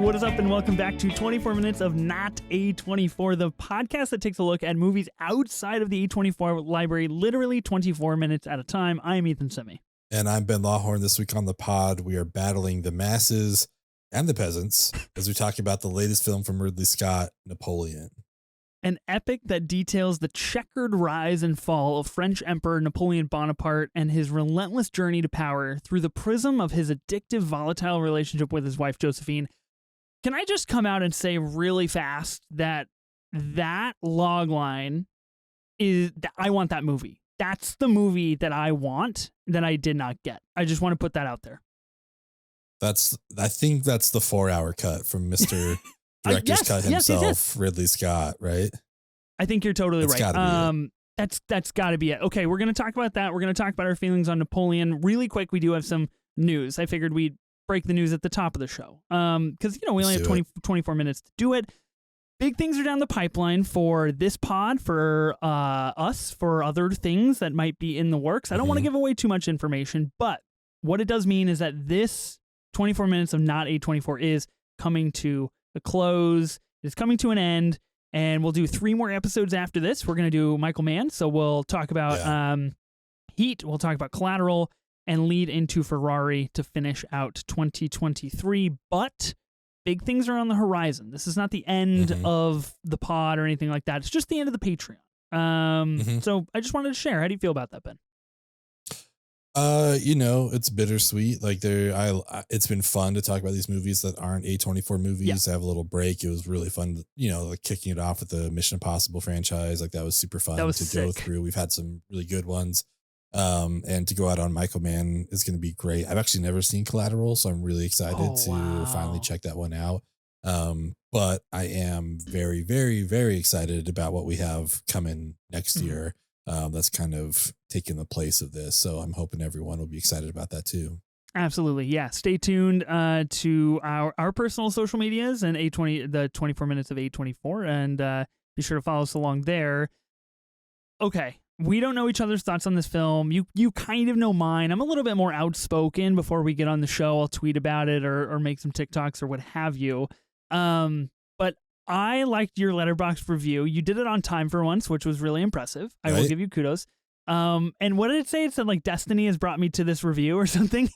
what is up, and welcome back to 24 Minutes of Not A24, the podcast that takes a look at movies outside of the A24 library, literally 24 minutes at a time. I'm Ethan Simi. And I'm Ben Lawhorn. This week on the pod, we are battling the masses and the peasants as we talk about the latest film from Ridley Scott, Napoleon. An epic that details the checkered rise and fall of French Emperor Napoleon Bonaparte and his relentless journey to power through the prism of his addictive, volatile relationship with his wife, Josephine. Can I just come out and say really fast that log line is, I want that movie. That's the movie that I want that I did not get. I just want to put that out there. I think that's the 4-hour cut from Mr. Director's Cut himself, yes. Ridley Scott, right? I think you're totally that's right. Gotta that's got to be it. Okay, we're going to talk about that. We're going to talk about our feelings on Napoleon. Really quick, we do have some news. I figured we'd break the news at the top of the show. Because, we only have 24 minutes to do it. Big things are down the pipeline for this pod, for us, for other things that might be in the works. I don't want to give away too much information, but what it does mean is that this 24 minutes of Not A24 is coming to a close. It's coming to an end, and we'll do 3 more episodes after this. We're going to do Michael Mann, so we'll talk about Heat, we'll talk about Collateral, and lead into Ferrari to finish out 2023. But big things are on the horizon. This is not the end of the pod or anything like that. It's just the end of the Patreon. So I just wanted to share. How do you feel about that, Ben? It's bittersweet. Like it's been fun to talk about these movies that aren't A24 movies. To have a little break. It was really fun, like kicking it off with the Mission Impossible franchise. Like that was super fun to sick. Go through. We've had some really good ones. And to go out on Michael Mann is going to be great. I've actually never seen Collateral, so I'm really excited to finally check that one out. But I am very, very, very excited about what we have coming next year. That's kind of taking the place of this. So I'm hoping everyone will be excited about that too. Absolutely. Yeah. Stay tuned to our personal social medias and the 24 Minutes of A24, and be sure to follow us along there. Okay. We don't know each other's thoughts on this film. You kind of know mine. I'm a little bit more outspoken before we get on the show. I'll tweet about it or make some TikToks or what have you. But I liked your Letterboxd review. You did it on time for once, which was really impressive. I will give you kudos. And what did it say? It said like destiny has brought me to this review or something.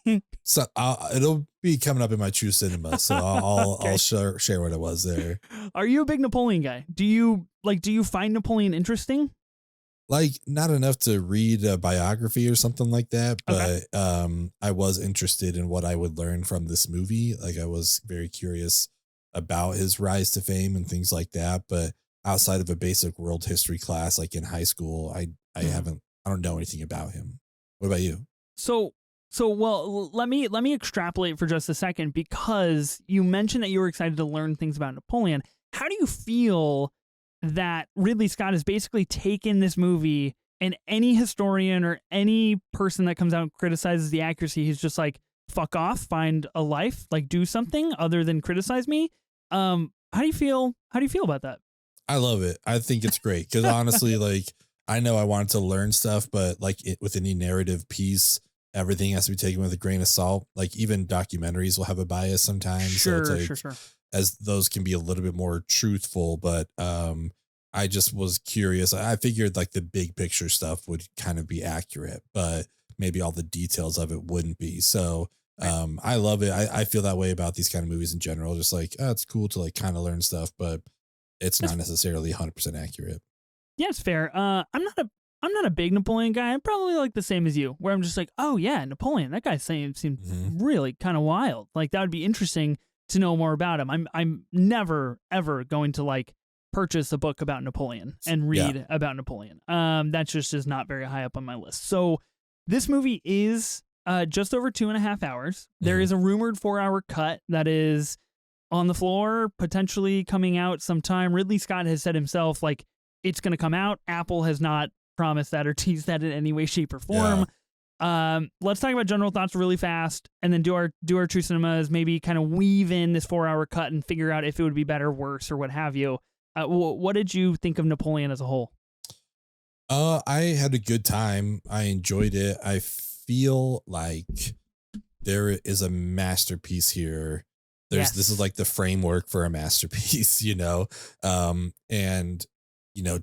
So it'll be coming up in my True Cinema. So I'll share what it was there. Are you a big Napoleon guy? Do you find Napoleon interesting? Like not enough to read a biography or something like that, but I was interested in what I would learn from this movie. Like I was very curious about his rise to fame and things like that. But outside of a basic world history class, like in high school, I don't know anything about him. What about you? So well, let me extrapolate for just a second, because you mentioned that you were excited to learn things about Napoleon. How do you feel that Ridley Scott has basically taken this movie, and any historian or any person that comes out and criticizes the accuracy, he's just like, fuck off, find a life, like do something other than criticize me? How do you feel about that? I love it. I think it's great because honestly, like I know I wanted to learn stuff, but like with any narrative piece, everything has to be taken with a grain of salt. Like even documentaries will have a bias sometimes. Sure. As those can be a little bit more truthful, but I just was curious. I figured like the big picture stuff would kind of be accurate, but maybe all the details of it wouldn't be. So I love it. I feel that way about these kind of movies in general. Just like, it's cool to like kind of learn stuff, but it's not necessarily 100% accurate. Yeah, it's fair. I'm not a big Napoleon guy. I'm probably like the same as you, where I'm just like, oh yeah, Napoleon, that guy seemed really kind of wild. Like that would be interesting to know more about him. I'm never ever going to like purchase a book about Napoleon and read about Napoleon. That just is not very high up on my list. So this movie is just over 2.5 hours. There is a rumored 4-hour cut that is on the floor, potentially coming out sometime. Ridley Scott has said himself, like, it's going to come out. Apple has not promised that or teased that in any way, shape, or form. Let's talk about general thoughts really fast, and then do our True Cinemas, maybe kind of weave in this 4-hour cut and figure out if it would be better, worse, or what have you. What did you think of Napoleon as a whole? I had a good time. I enjoyed it. I feel like there is a masterpiece here This is Yes. like the framework for a masterpiece, and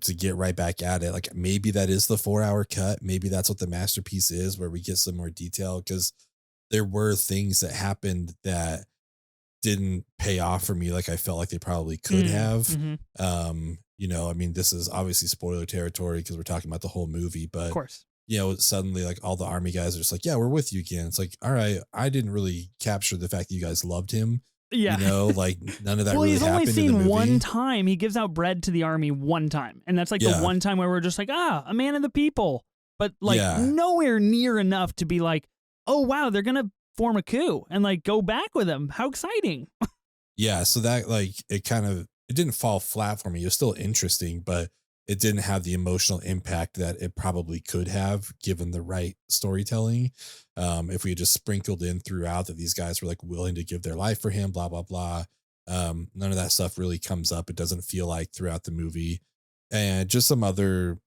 to get right back at it, like maybe that is the 4 hour cut. Maybe that's what the masterpiece is, where we get some more detail, because there were things that happened that didn't pay off for me like I felt like they probably could have. Mm-hmm. I mean, this is obviously spoiler territory because we're talking about the whole movie, Of but course. suddenly like all the army guys are just like, yeah, we're with you again. It's like, all right, I didn't really capture the fact that you guys loved him. Yeah. Like none of that Well, really he's only happened in the seen movie. one time. He gives out bread to the army one time. And that's like the Yeah. one time where we're just like, a man of the people. But like Yeah. nowhere near enough to be like, oh, wow, they're going to form a coup and like go back with him. How exciting. Yeah. So that like, it didn't fall flat for me. It was still interesting, but it didn't have the emotional impact that it probably could have given the right storytelling. If we had just sprinkled in throughout that these guys were like willing to give their life for him, blah, blah, blah. None of that stuff really comes up. It doesn't feel like throughout the movie. And just some other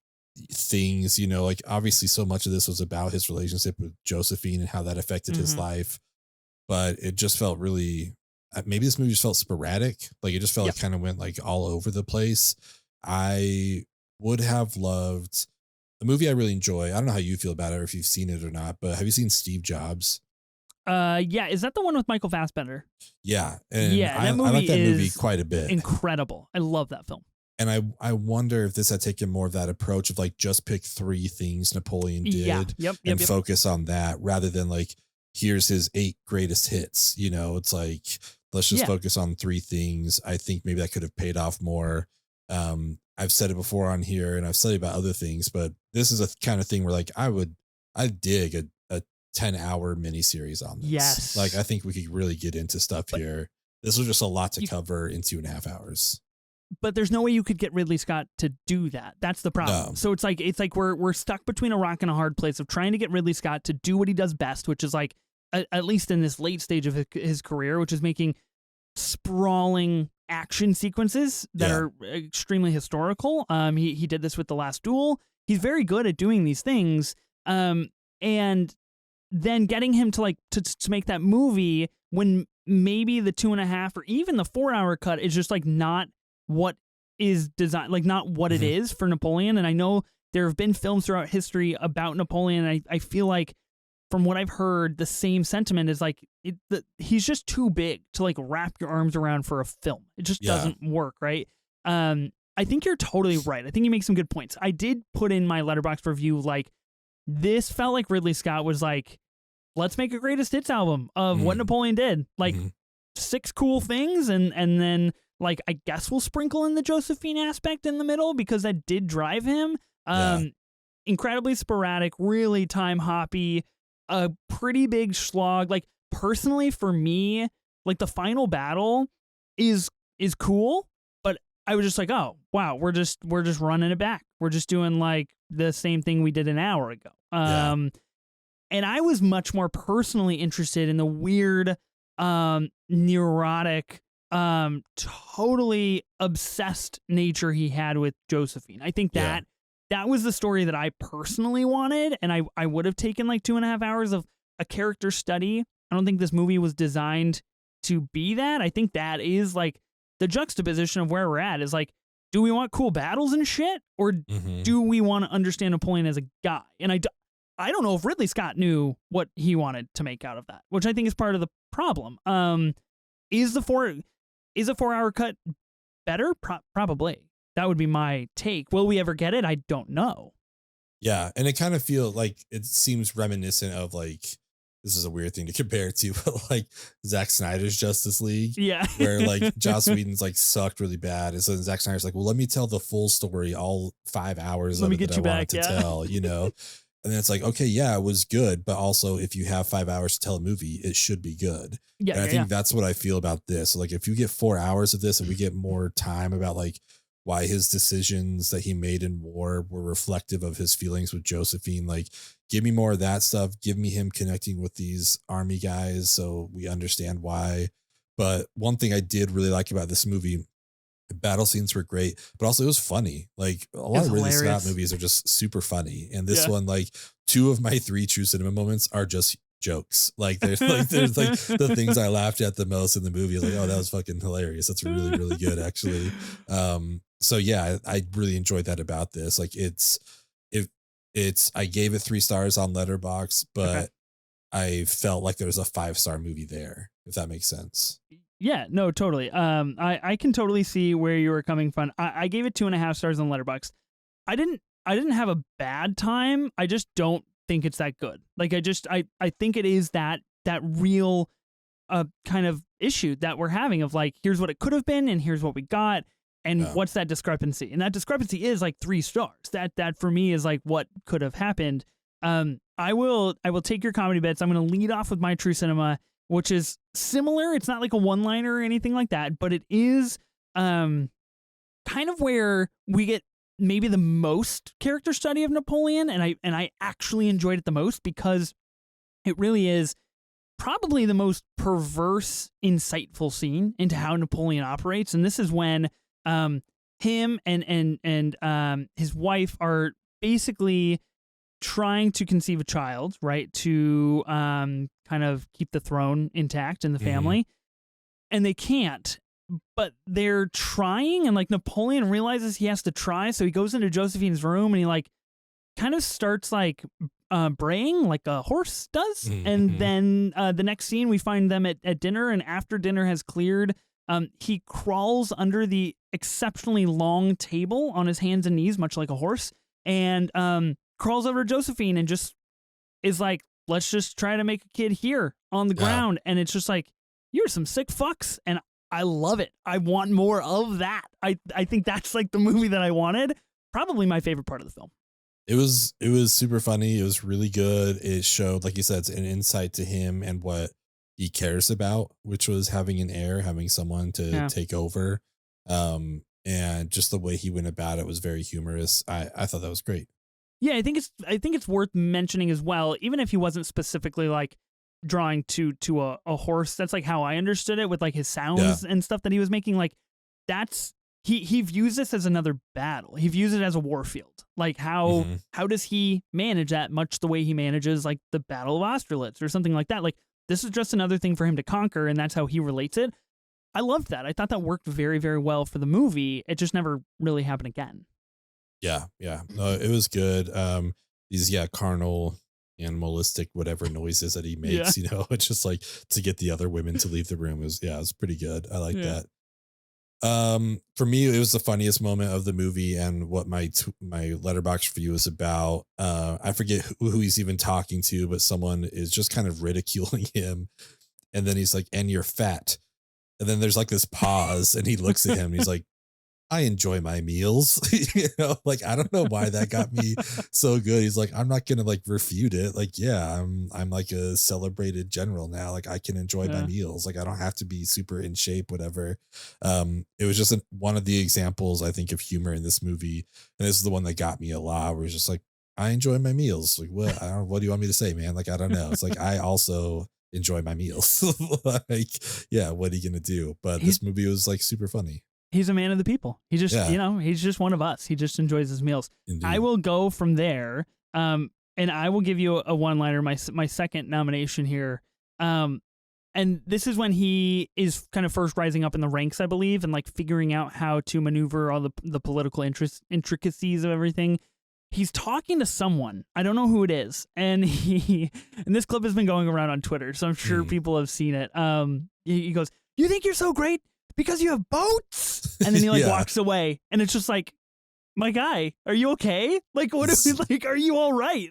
things, like obviously so much of this was about his relationship with Josephine and how that affected his life. But it just felt really, maybe this movie just felt sporadic. Like it just felt like kind of went like all over the place. I would have loved a movie I really enjoy. I don't know how you feel about it or if you've seen it or not, but have you seen Steve Jobs? Yeah. Is that the one with Michael Fassbender? Yeah. And Yeah, that I like that movie is quite a bit. Incredible. I love that film. And I wonder if this had taken more of that approach of like just pick 3 things Napoleon did and focus on that rather than like, here's his 8 greatest hits. It's like, let's just focus on 3 things. I think maybe that could have paid off more. I've said it before on here and I've said it about other things, but this is a kind of thing where like I dig a 10-hour miniseries on this. Yes. Like I think we could really get into stuff here. This was just a lot to cover in 2.5 hours. But there's no way you could get Ridley Scott to do that. That's the problem. No. So it's like we're stuck between a rock and a hard place of trying to get Ridley Scott to do what he does best, which is like at least in this late stage of his career, which is making sprawling action sequences that are extremely historical. He did this with The Last Duel. He's very good at doing these things. And then getting him to make that movie when maybe the 2.5 or even the 4-hour cut is just like not what is designed, like not what it is for Napoleon. And I know there have been films throughout history about Napoleon. And I feel like from what I've heard, the same sentiment is like he's just too big to like wrap your arms around for a film. It just doesn't work, right? I think you're totally right. I think you make some good points. I did put in my Letterboxd review like this felt like Ridley Scott was like, let's make a greatest hits album of what Napoleon did. Like 6 cool things and then like I guess we'll sprinkle in the Josephine aspect in the middle because that did drive him. Incredibly sporadic, really time hoppy, a pretty big slog. Like personally for me, like the final battle is cool, but I was just like, oh wow, we're just running it back. We're just doing like the same thing we did an hour ago. And I was much more personally interested in the weird, neurotic, totally obsessed nature he had with Josephine. I think that was the story that I personally wanted, and I would have taken like 2.5 hours of a character study. I don't think this movie was designed to be that. I think that is like the juxtaposition of where we're at is like, do we want cool battles and shit, or do we want to understand Napoleon as a guy? And I don't know if Ridley Scott knew what he wanted to make out of that, which I think is part of the problem. Is a 4-hour cut better? Probably. That would be my take. Will we ever get it? I don't know. Yeah. And it kind of feels like it seems reminiscent of like, this is a weird thing to compare it to, but like Zack Snyder's Justice League. Yeah. Where like Joss Whedon's like sucked really bad. And so Zack Snyder's like, well, let me tell the full story, all 5 hours let of me it get that you I back, wanted to tell, And then it's like, okay, yeah, it was good. But also if you have 5 hours to tell a movie, it should be good. Yeah. And I think that's what I feel about this. So like if you get 4 hours of this and we get more time about like why his decisions that he made in war were reflective of his feelings with Josephine, like give me more of that stuff. Give me him connecting with these army guys so we understand why. But one thing I did really like about this movie, the battle scenes were great, but also it was funny. Like a lot of Ridley Scott movies are just super funny. And this one, like 2 of my 3 true cinema moments are just jokes. Like there's like the things I laughed at the most in the movie. Like, oh, that was fucking hilarious. That's really, really good actually. So yeah, I really enjoyed that about this. Like if it's I gave it 3 stars on Letterboxd, but Okay. I felt like there was a 5-star movie there, if that makes sense. Yeah, no, totally. I can totally see where you were coming from. I gave it 2.5 stars on Letterboxd. I didn't have a bad time. I just don't think it's that good. Like I think it is that real kind of issue that we're having of like, here's what it could have been and here's what we got, and Yeah. what's that discrepancy? And that discrepancy is like 3 stars. That for me is like what could have happened. I will take your comedy bits. I'm going to lead off with my true cinema, which is similar. It's not like a one-liner or anything like that, but it is kind of where we get maybe the most character study of Napoleon, and I actually enjoyed it the most because it really is probably the most perverse, insightful scene into how Napoleon operates. And this is when him and his wife are basically trying to conceive a child, right, to kind of keep the throne intact in the family, and they can't. But they're trying, and like Napoleon realizes he has to try, so he goes into Josephine's room and he like kind of starts like braying like a horse does. And then the next scene we find them at dinner, and after dinner has cleared, he crawls under the exceptionally long table on his hands and knees, much like a horse, and crawls over to Josephine and just is like, let's just try to make a kid here on the ground. And it's just like, you're some sick fucks, and I love it. I want more of that. I think that's like the movie that I wanted. Probably my favorite part of the film. It was super funny. It was really good. It showed, like you said, it's an insight to him and what he cares about, which was having an heir, having someone to take over. And just the way he went about it was very humorous. I thought that was great. Yeah, I think it's worth mentioning as well, even if he wasn't specifically like drawing to a horse. That's like how I understood it with like his sounds and stuff that he was making. Like that's he views this as another battle. He views it as a war field. Like how does he manage that, much the way he manages like the Battle of Austerlitz or something like that. Like this is just another thing for him to conquer, and that's how he relates it. I loved that. I thought that worked very, very well for the movie. It just never really happened again. Yeah. No, it was good. These carnal, animalistic, whatever noises that he makes, you know, it's just like to get the other women to leave the room is it's pretty good. I like that. For me, it was the funniest moment of the movie, and what my Letterboxd review is about. I forget who he's even talking to, but someone is just kind of ridiculing him, and then he's like, "And you're fat," and then there's like this pause, and he looks at him, and he's like, I enjoy my meals. You know, like, I don't know why that got me so good. He's like, I'm not going to like refute it. Like, yeah, I'm like a celebrated general now. Like I can enjoy my meals. Like I don't have to be super in shape, whatever. It was just one of the examples I think of humor in this movie. And this is the one that got me a lot, where it's just like, I enjoy my meals. Like what do you want me to say, man? Like, I don't know. It's like, I also enjoy my meals. Like, yeah, what are you going to do? But this movie was like super funny. He's a man of the people. He just, he's just one of us. He just enjoys his meals. Indeed. I will go from there, and I will give you a one-liner, my second nomination here. And this is when he is kind of first rising up in the ranks, I believe, and like figuring out how to maneuver all the political intricacies of everything. He's talking to someone. I don't know who it is. And and this clip has been going around on Twitter, so I'm sure people have seen it. He goes, "You think you're so great because you have boats?" And then he like walks away, and it's just like, my guy, are you okay? Like, what is like, are you all right?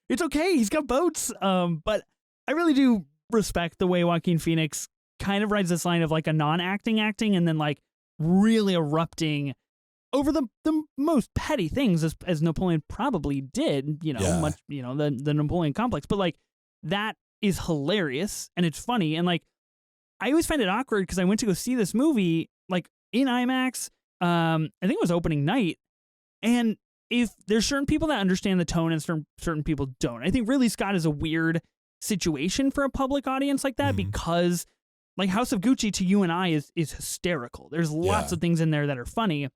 It's okay. He's got boats. But I really do respect the way Joaquin Phoenix kind of rides this line of like a non-acting acting, and then like really erupting over the most petty things, as Napoleon probably did, much, the Napoleon complex. But like that is hilarious, and it's funny, and like I always find it awkward because I went to go see this movie like in IMAX. I think it was opening night, and if there's certain people that understand the tone and certain people don't. I think Ridley Scott is a weird situation for a public audience like that, because like House of Gucci to you and I is hysterical. There's lots of things in there that are funny.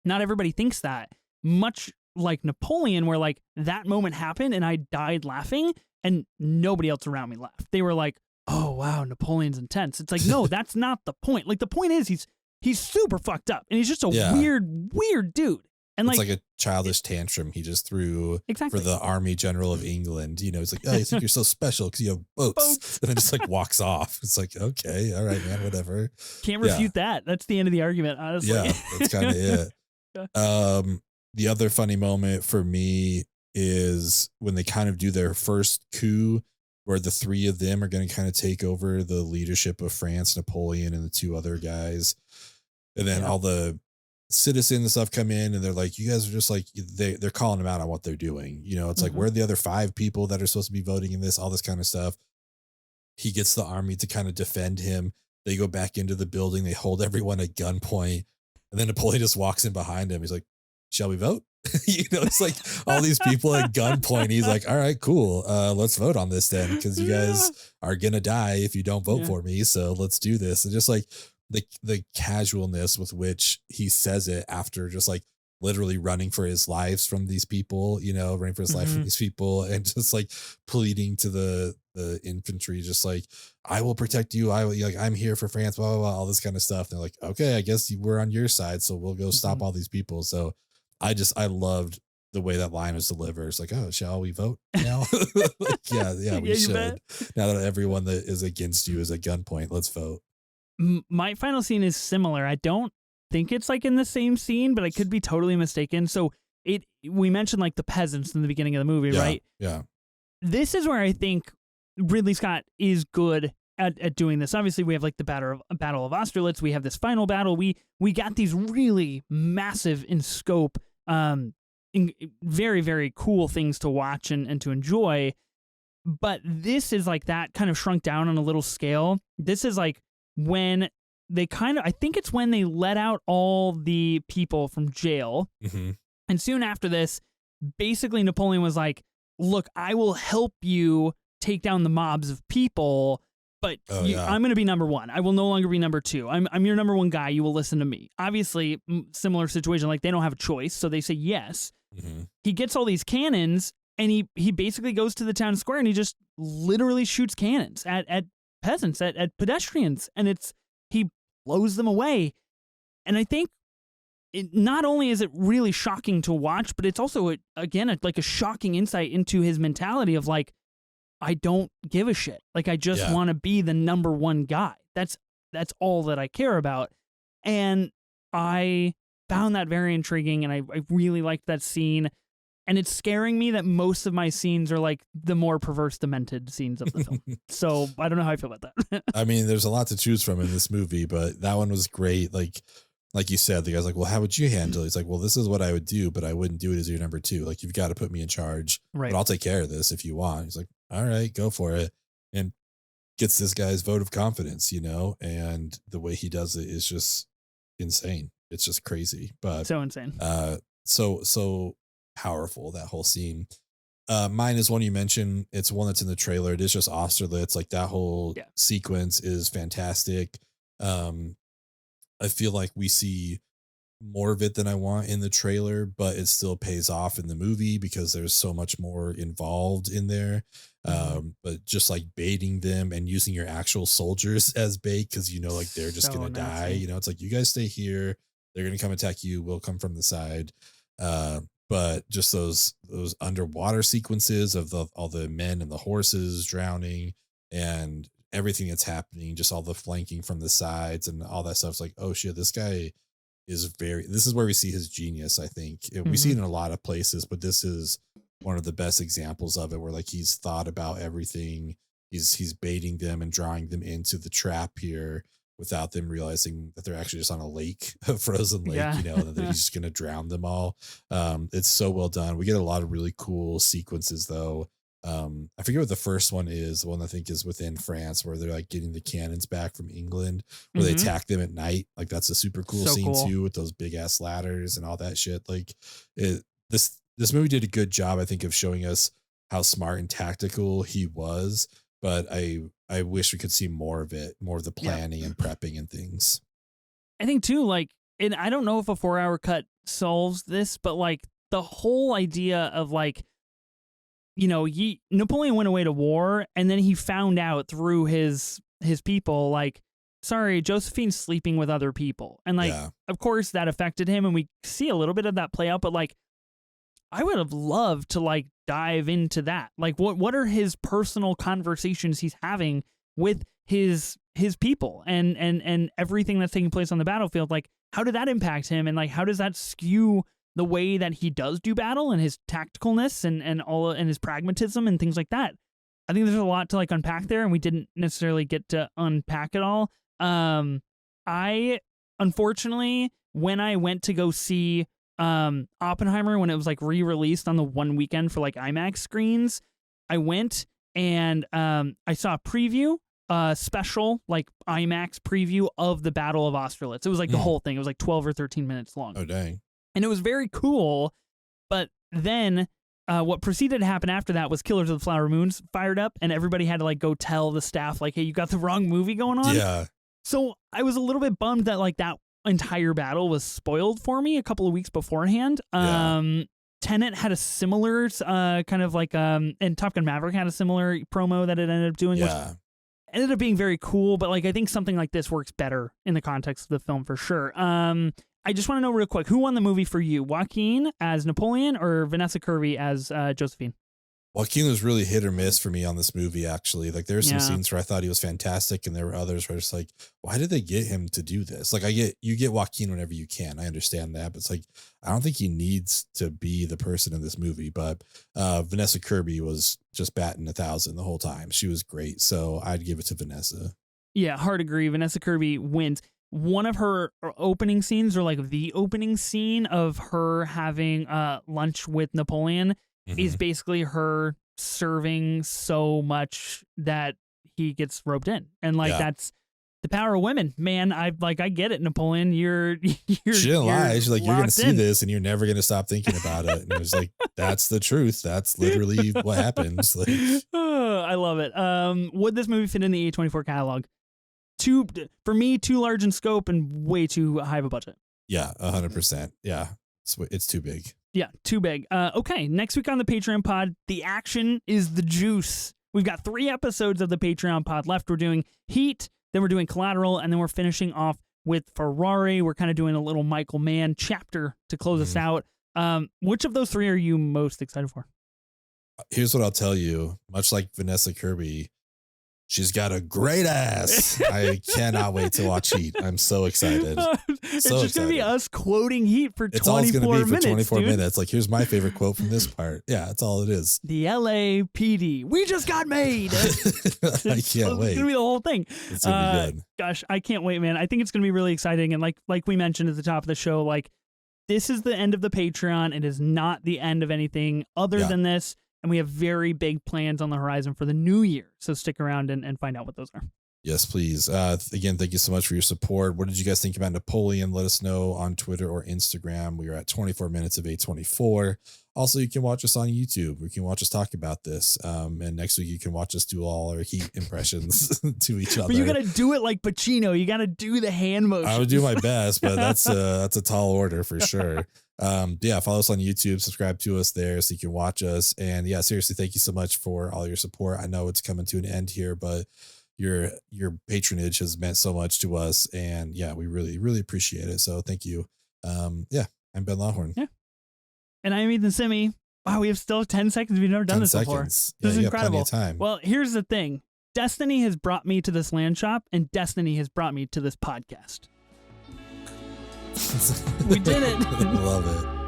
Not everybody thinks that. Much like Napoleon, where like that moment happened and I died laughing, And nobody else around me laughed. They were like, oh, wow, Napoleon's intense. It's like, no, that's not the point. Like, the point is he's super fucked up. And he's just a weird dude. And it's like a childish tantrum he just threw exactly. for the Army General of England. You know, it's like, oh, you think you're so special because you have boats. And then just like walks off. It's like, okay, all right, man, whatever. Can't refute that. That's the end of the argument, honestly. Yeah, that's kind of it. The other funny moment for me is when they kind of do their first coup, where the three of them are going to kind of take over the leadership of France, Napoleon and the two other guys. And then all the citizens and stuff come in and they're like, you guys are just like, they're calling them out on what they're doing. You know, it's like, where are the other 5 people that are supposed to be voting in this, all this kind of stuff. He gets the army to kind of defend him. They go back into the building. They hold everyone at gunpoint. And then Napoleon just walks in behind him. He's like, shall we vote? You know, it's like all these people at gunpoint. He's like, all right, cool. Let's vote on this then, because you guys are going to die if you don't vote for me. So let's do this. And just like the casualness with which he says it after just like literally running for his lives from these people, you know, running for his life from these people and just like pleading to the infantry, just like, I will protect you. I'm here for France, blah, blah, blah, all this kind of stuff. And they're like, okay, I guess we're on your side. So we'll go stop all these people. So I loved the way that line was delivered. It's like, oh, shall we vote now? Like, yeah, we should. Bet. Now that everyone that is against you is at gunpoint, let's vote. My final scene is similar. I don't think it's like in the same scene, but I could be totally mistaken. So we mentioned like the peasants in the beginning of the movie, right? Yeah. This is where I think Ridley Scott is good at doing this. Obviously, we have like the Battle of Austerlitz. We have this final battle. We got these really massive in scope, very, very cool things to watch and to enjoy. But this is like that kind of shrunk down on a little scale. This is like when they I think it's when they let out all the people from jail. And soon after this, basically Napoleon was like, look, I will help you take down the mobs of people, but I'm going to be number 1. I will no longer be number 2. I'm your number 1 guy. You will listen to me. Obviously, similar situation, like they don't have a choice. So they say yes. He gets all these cannons and he basically goes to the town square and he just literally shoots cannons at peasants, at pedestrians. And he blows them away. And I think not only is it really shocking to watch, but it's also, like a shocking insight into his mentality of like, I don't give a shit. Like, I just want to be the number 1 guy. That's all that I care about. And I found that very intriguing, and I really liked that scene. And it's scaring me that most of my scenes are like the more perverse, demented scenes of the film. So I don't know how I feel about that. I mean, there's a lot to choose from in this movie, but that one was great. Like you said, the guy's like, well, how would you handle it? He's like, well, this is what I would do, but I wouldn't do it as your number 2. Like, you've got to put me in charge, right? But I'll take care of this if you want. He's like, all right, go for it. And gets this guy's vote of confidence, you know, and the way he does it is just insane. It's just crazy, but so insane. So powerful, that whole scene. Mine is one you mentioned. It's one that's in the trailer. It is just Austerlitz. Like, that whole sequence is fantastic. I feel like we see more of it than I want in the trailer, but it still pays off in the movie because there's so much more involved in there. But just like baiting them and using your actual soldiers as bait, because, you know, like they're just going to die. You know, it's like, you guys stay here. They're going to come attack you. We'll come from the side. But just those underwater sequences of all the men and the horses drowning and everything that's happening, just all the flanking from the sides and all that stuff. It's like, oh shit, this guy is this is where we see his genius. I think we see it in a lot of places, but this is one of the best examples of it, where like he's thought about everything. He's baiting them and drawing them into the trap here without them realizing that they're actually just on a lake, a frozen lake, you know, and that he's just going to drown them all. It's so well done. We get a lot of really cool sequences though. I forget what the first one is. The one I think is within France, where they're like getting the cannons back from England, where they attack them at night. Like, that's a super cool scene too, with those big ass ladders and all that shit. Like, this movie did a good job, I think, of showing us how smart and tactical he was. But I wish we could see more of it, more of the planning and prepping and things. I think too, like, and I don't know if a 4-hour cut solves this, but like the whole idea of like Napoleon went away to war, and then he found out through his people, like, sorry, Josephine's sleeping with other people. And like, of course that affected him, and we see a little bit of that play out, but like, I would have loved to like dive into that. Like, what are his personal conversations he's having with his people and everything that's taking place on the battlefield? Like, how did that impact him? And like, how does that skew the way that he does do battle and his tacticalness and his pragmatism and things like that? I think there's a lot to like unpack there, and we didn't necessarily get to unpack it all. I unfortunately, when I went to go see Oppenheimer, when it was like re-released on the one weekend for like IMAX screens, I went and I saw a preview, special like IMAX preview of the Battle of Austerlitz. It was like the whole thing. It was like 12 or 13 minutes long. Oh dang! And it was very cool. But then what proceeded to happen after that was Killers of the Flower Moons fired up, and everybody had to like go tell the staff like, hey, you got the wrong movie going on. Yeah. So I was a little bit bummed that like that entire battle was spoiled for me a couple of weeks beforehand. Tenet had a similar kind of like and Top Gun Maverick had a similar promo that it ended up doing, which ended up being very cool. But like, I think something like this works better in the context of the film for sure. I just want to know real quick, who won the movie for you? Joaquin as Napoleon or Vanessa Kirby as Josephine? Joaquin was really hit or miss for me on this movie, actually. Like, there's some scenes where I thought he was fantastic, and there were others where it's like, why did they get him to do this? Like, you get Joaquin whenever you can. I understand that, but it's like, I don't think he needs to be the person in this movie. But Vanessa Kirby was just batting 1,000 the whole time. She was great, so I'd give it to Vanessa. Yeah, hard agree. Vanessa Kirby wins. One of her opening scenes, or like the opening scene of her having lunch with Napoleon, is basically her serving so much that he gets roped in. And like, that's the power of women, man. I get it, Napoleon. She didn't lie. She's like, you're going to see this and you're never going to stop thinking about it. And it was like, that's the truth. That's literally what happens. Like, I love it. Would this movie fit in the A24 catalog? For me, too large in scope and way too high of a budget. Yeah, 100%. Yeah, it's too big. Yeah, too big. Okay, next week on the Patreon pod, the action is the juice. We've got 3 episodes of the Patreon pod left. We're doing Heat, then we're doing Collateral, and then we're finishing off with Ferrari. We're kind of doing a little Michael Mann chapter to close us out. Which of those 3 are you most excited for? Here's what I'll tell you. Much like Vanessa Kirby, she's got a great ass. I cannot wait to watch Heat. I'm so excited. It's just going to be us quoting Heat for 24 minutes. It's all it's going to be for 24 minutes. Like, here's my favorite quote from this part. Yeah, that's all it is. The LAPD. We just got made. I can't wait. It's going to be the whole thing. It's going to be good. Gosh, I can't wait, man. I think it's going to be really exciting. And like we mentioned at the top of the show, like, this is the end of the Patreon. It is not the end of anything other than this. And we have very big plans on the horizon for the new year. So stick around and find out what those are. Yes, please. Again, thank you so much for your support. What did you guys think about Napoleon? Let us know on Twitter or Instagram. We are at 24 minutes of A24. Also, you can watch us on YouTube. You can watch us talk about this. And next week, you can watch us do all our Heat impressions to each other. But you got to do it like Pacino. You got to do the hand motion. I would do my best, but that's a tall order for sure. Follow us on YouTube, subscribe to us there so you can watch us. And yeah, seriously, thank you so much for all your support. I know it's coming to an end here, but your patronage has meant so much to us, and yeah, we really, really appreciate it. So thank you. I'm Ben Lawhorn. Yeah. And I'm Ethan Simi. Wow, we have still 10 seconds. We've never done this before. This is incredible. Plenty of time. Well, here's the thing. Destiny has brought me to this land shop, and Destiny has brought me to this podcast. We did it. Love it.